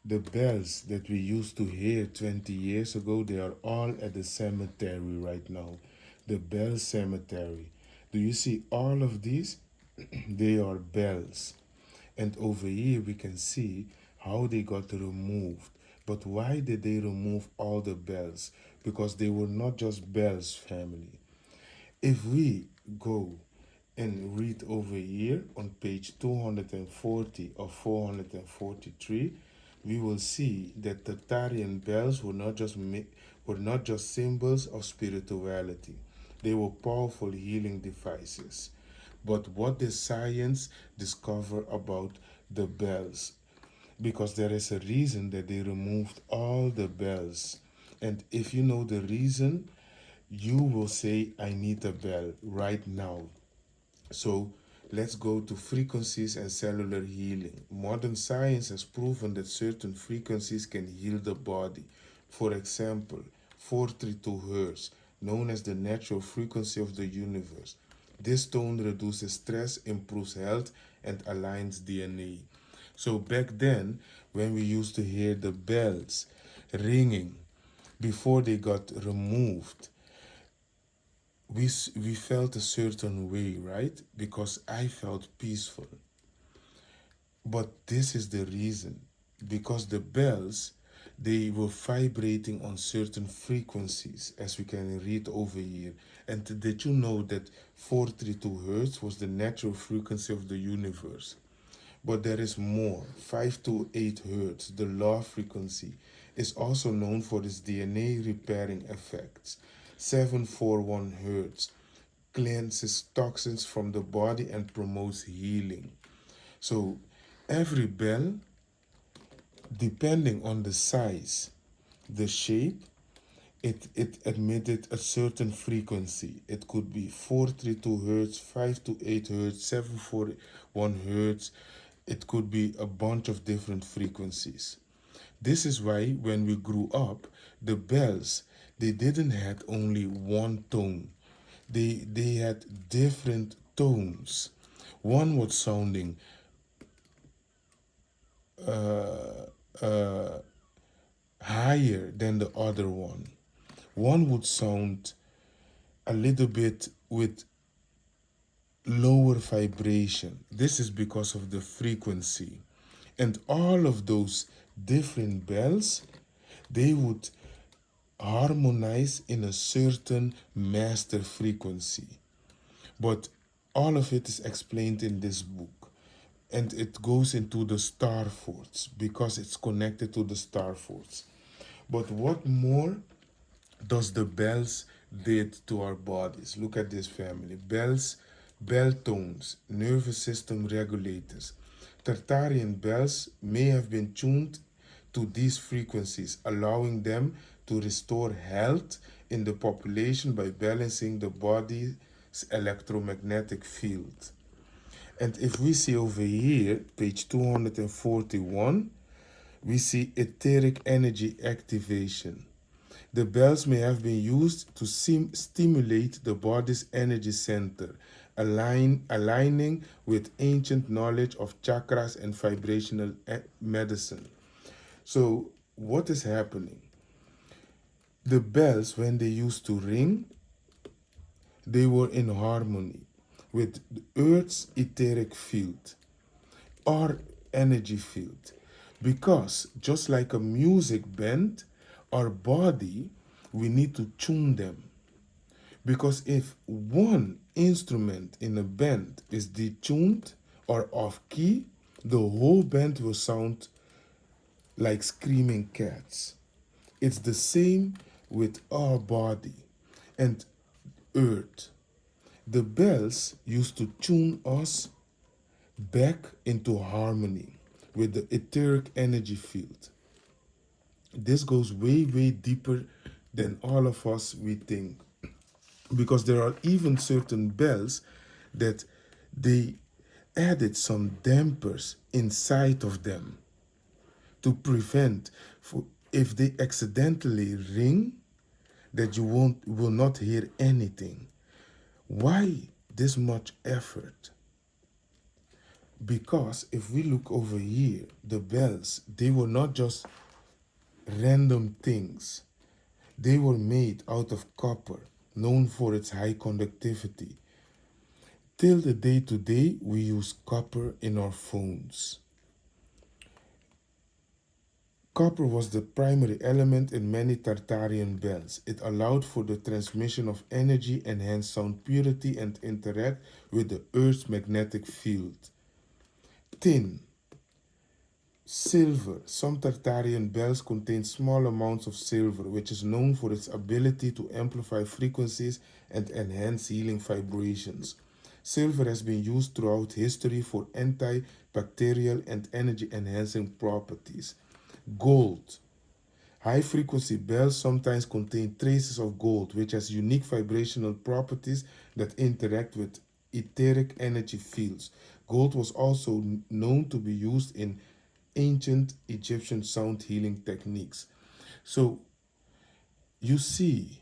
The bells that we used to hear 20 years ago, they are all at the cemetery right now. The Bell Cemetery. Do you see all of these? They are bells. And over here we can see how they got removed. But why did they remove all the bells? Because they were not just bells, family. If we go and read over here on page 240 or 443, we will see that the Tarian bells were not just symbols of spirituality. They were powerful healing devices. But what did science discover about the bells? Because there is a reason that they removed all the bells. And if you know the reason, you will say, I need a bell right now. So let's go to frequencies and cellular healing. Modern science has proven that certain frequencies can heal the body. For example, 432 Hz, known as the natural frequency of the universe. This tone reduces stress, improves health, and aligns DNA. So back then, when we used to hear the bells ringing before they got removed, we felt a certain way, right? Because I felt peaceful. But this is the reason, because the bells, they were vibrating on certain frequencies, as we can read over here. And did you know that 432 hertz was the natural frequency of the universe? But there is more. 528 hertz, the low frequency, is also known for its DNA repairing effects. 741 hertz cleanses toxins from the body and promotes healing. So every bell, depending on the size, the shape, it emitted a certain frequency. It could be 432 hertz, 528 hertz, 741 hertz. It could be a bunch of different frequencies. This is why when we grew up, the bells, they didn't have only one tone. They had different tones. One was sounding uh, uh, higher than the other one. One would sound a little bit with lower vibration. This is because of the frequency. And all of those different bells, they would harmonize in a certain master frequency. But all of it is explained in this book. And it goes into the star force because it's connected to the star force. But what more does the bells did to our bodies? Look at this, family. Bells, bell tones, nervous system regulators. Tartarian bells may have been tuned to these frequencies, allowing them to restore health in the population by balancing the body's electromagnetic field. And if we see over here, page 241, we see etheric energy activation. The bells may have been used to stimulate the body's energy center, aligning with ancient knowledge of chakras and vibrational medicine. So, what is happening? The bells, when they used to ring, they were in harmony with the Earth's etheric field or energy field. Because just like a music band, our body, we need to tune them. Because if one instrument in a band is detuned or off key, the whole band will sound like screaming cats. It's the same with our body and earth. The bells used to tune us back into harmony with the etheric energy field. This goes way, way deeper than all of us we think. Because there are even certain bells that they added some dampers inside of them to prevent for if they accidentally ring that you will not hear anything. Why this much effort? Because if we look over here, the bells, they were not just random things. They were made out of copper, known for its high conductivity. Till the day today, we use copper in our phones. Copper was the primary element in many Tartarian bells. It allowed for the transmission of energy, enhance sound purity, and interact with the Earth's magnetic field. Tin. Silver. Some Tartarian bells contain small amounts of silver, which is known for its ability to amplify frequencies and enhance healing vibrations. Silver has been used throughout history for antibacterial and energy-enhancing properties. Gold. High-frequency bells sometimes contain traces of gold, which has unique vibrational properties that interact with etheric energy fields. Gold was also known to be used in ancient Egyptian sound healing techniques. So you see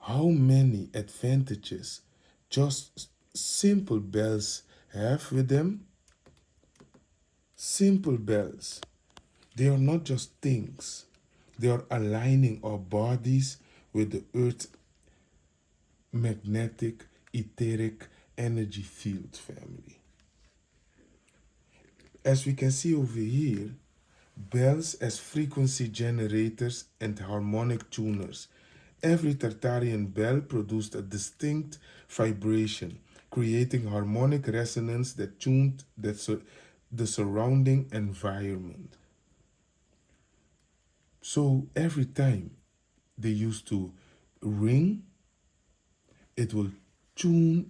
how many advantages just simple bells have with them. Simple bells, they are not just things, they are aligning our bodies with the earth's magnetic etheric energy field, family. As we can see over here, bells as frequency generators and harmonic tuners. Every Tartarian bell produced a distinct vibration, creating harmonic resonance that tuned the surrounding environment. So every time they used to ring, it would tune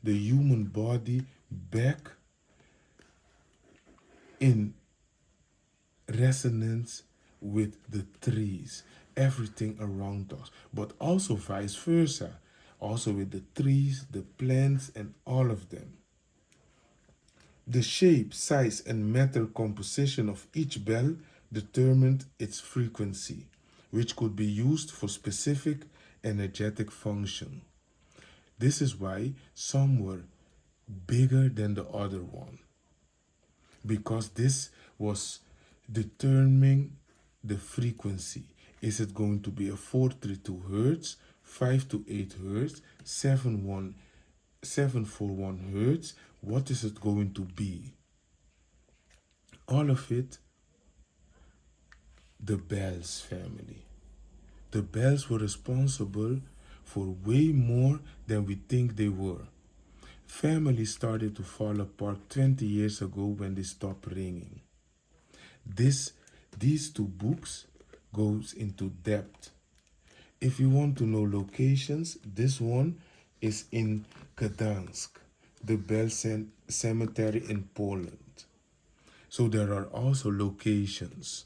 the human body back in resonance with the trees, everything around us, but also vice versa, also with the trees, the plants, and all of them. The shape, size, and metal composition of each bell determined its frequency, which could be used for specific energetic function. This is why some were bigger than the other one, because this was determining the frequency. Is it going to be a 432 hertz, 528 hertz, 741 hertz? What is it going to be? All of it, the bells, family. The bells were responsible for way more than we think they were. Families started to fall apart 20 years ago when they stopped ringing. These two books goes into depth. If you want to know locations, this one is in Gdansk, the Bell Cemetery in Poland. So there are also locations.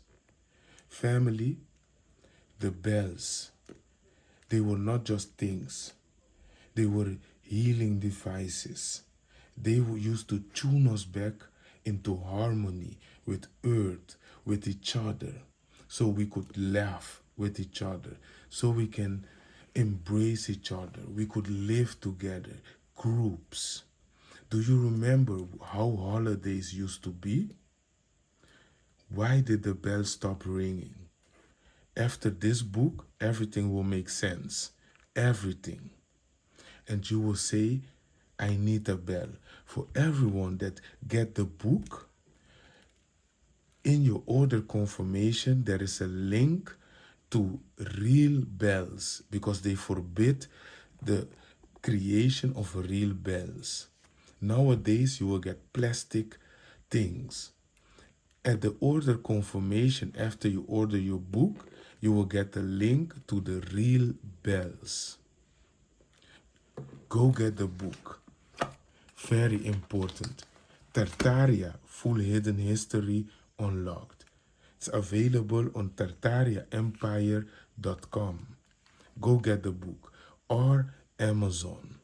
Family, the bells, they were not just things. They were healing devices. They used to tune us back into harmony with earth, with each other, so we could laugh with each other, so we can embrace each other, we could live together, groups. Do you remember how holidays used to be? Why did the bell stop ringing? After this book, everything will make sense. Everything. And you will say, I need a bell. For everyone that get the book, in your order confirmation, there is a link to real bells, because they forbid the creation of real bells. Nowadays, you will get plastic things. At the order confirmation, after you order your book, you will get a link to the real bells. Go get the book. Very important. Tartaria, Full Hidden History Unlocked. It's available on tartariaempire.com. Go get the book, or Amazon.